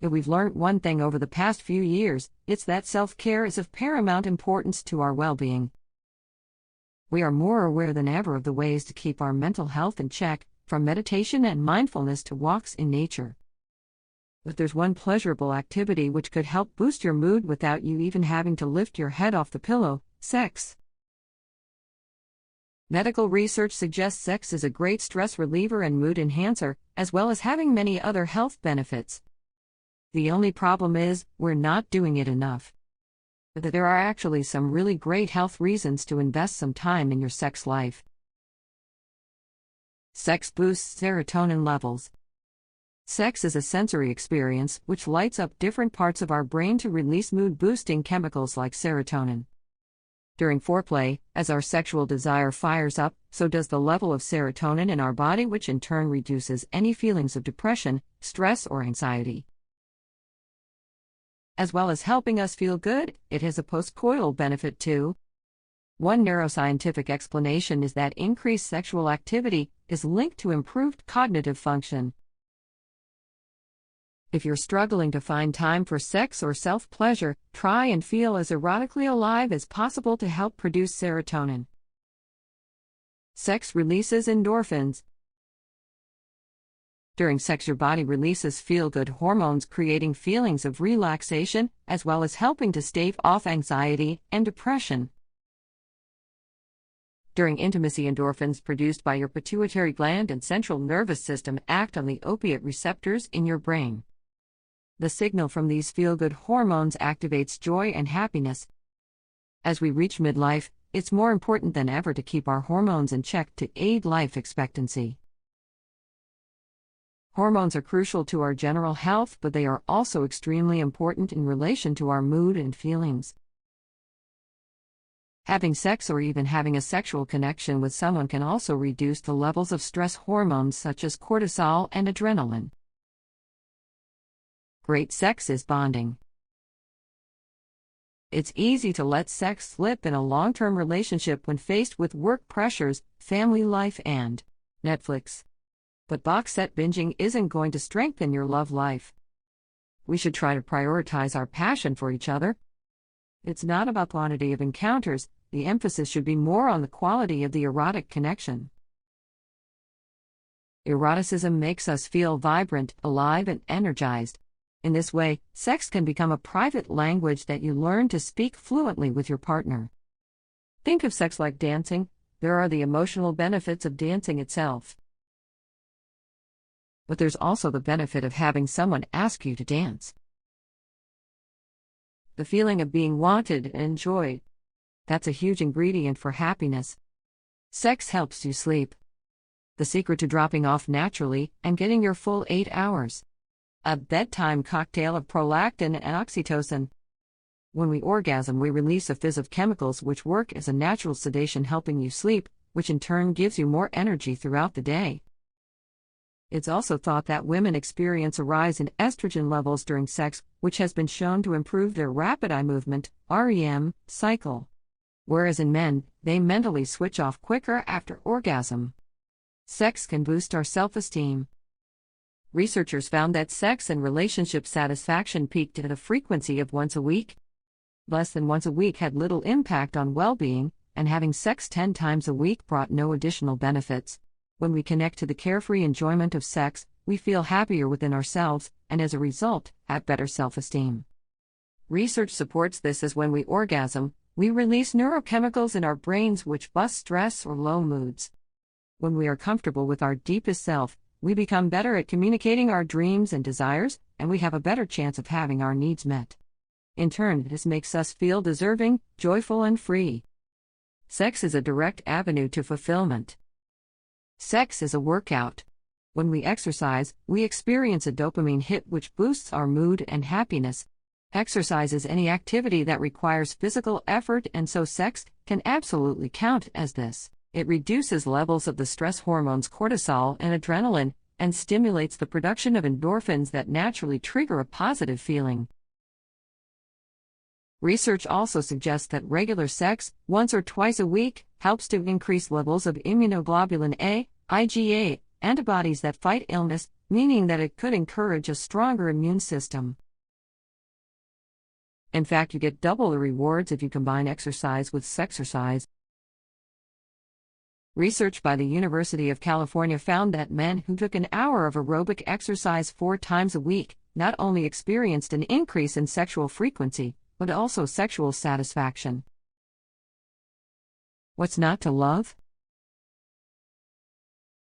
If we've learned one thing over the past few years, it's that self-care is of paramount importance to our well-being. We are more aware than ever of the ways to keep our mental health in check, from meditation and mindfulness to walks in nature. But there's one pleasurable activity which could help boost your mood without you even having to lift your head off the pillow: sex. Medical research suggests sex is a great stress reliever and mood enhancer, as well as having many other health benefits. The only problem is, we're not doing it enough. But there are actually some really great health reasons to invest some time in your sex life. Sex boosts serotonin levels. Sex is a sensory experience which lights up different parts of our brain to release mood-boosting chemicals like serotonin. During foreplay, as our sexual desire fires up, so does the level of serotonin in our body, which in turn reduces any feelings of depression, stress, or anxiety. As well as helping us feel good, it has a postcoital benefit too. One neuroscientific explanation is that increased sexual activity is linked to improved cognitive function. If you're struggling to find time for sex or self-pleasure, try and feel as erotically alive as possible to help produce serotonin. Sex releases endorphins. During sex, your body releases feel-good hormones, creating feelings of relaxation, as well as helping to stave off anxiety and depression. During intimacy, endorphins produced by your pituitary gland and central nervous system act on the opiate receptors in your brain. The signal from these feel-good hormones activates joy and happiness. As we reach midlife, it's more important than ever to keep our hormones in check to aid life expectancy. Hormones are crucial to our general health, but they are also extremely important in relation to our mood and feelings. Having sex or even having a sexual connection with someone can also reduce the levels of stress hormones such as cortisol and adrenaline. Great sex is bonding. It's easy to let sex slip in a long-term relationship when faced with work pressures, family life, and Netflix. But box set binging isn't going to strengthen your love life. We should try to prioritize our passion for each other. It's not about quantity of encounters, the emphasis should be more on the quality of the erotic connection. Eroticism makes us feel vibrant, alive, and energized. In this way, sex can become a private language that you learn to speak fluently with your partner. Think of sex like dancing. There are the emotional benefits of dancing itself. But there's also the benefit of having someone ask you to dance. The feeling of being wanted and enjoyed. That's a huge ingredient for happiness. Sex helps you sleep. The secret to dropping off naturally and getting your full 8 hours. A bedtime cocktail of prolactin and oxytocin. When we orgasm, we release a fizz of chemicals which work as a natural sedation, helping you sleep, which in turn gives you more energy throughout the day. It's also thought that women experience a rise in estrogen levels during sex, which has been shown to improve their rapid eye movement (REM) cycle. Whereas in men, they mentally switch off quicker after orgasm. Sex can boost our self-esteem. Researchers found that sex and relationship satisfaction peaked at a frequency of once a week. Less than once a week had little impact on well-being, and having sex 10 times a week brought no additional benefits. When we connect to the carefree enjoyment of sex, we feel happier within ourselves, and as a result, have better self-esteem. Research supports this, as when we orgasm, we release neurochemicals in our brains which bust stress or low moods. When we are comfortable with our deepest self, we become better at communicating our dreams and desires, and we have a better chance of having our needs met. In turn, this makes us feel deserving, joyful, and free. Sex is a direct avenue to fulfillment. Sex is a workout. When we exercise, we experience a dopamine hit which boosts our mood and happiness. Exercise is any activity that requires physical effort, and so sex can absolutely count as this. It reduces levels of the stress hormones cortisol and adrenaline, and stimulates the production of endorphins that naturally trigger a positive feeling. Research also suggests that regular sex, once or twice a week, helps to increase levels of immunoglobulin A, IgA, antibodies that fight illness, meaning that it could encourage a stronger immune system. In fact, you get double the rewards if you combine exercise with sexercise. Research by the University of California found that men who took an hour of aerobic exercise 4 times a week not only experienced an increase in sexual frequency, but also sexual satisfaction. What's not to love?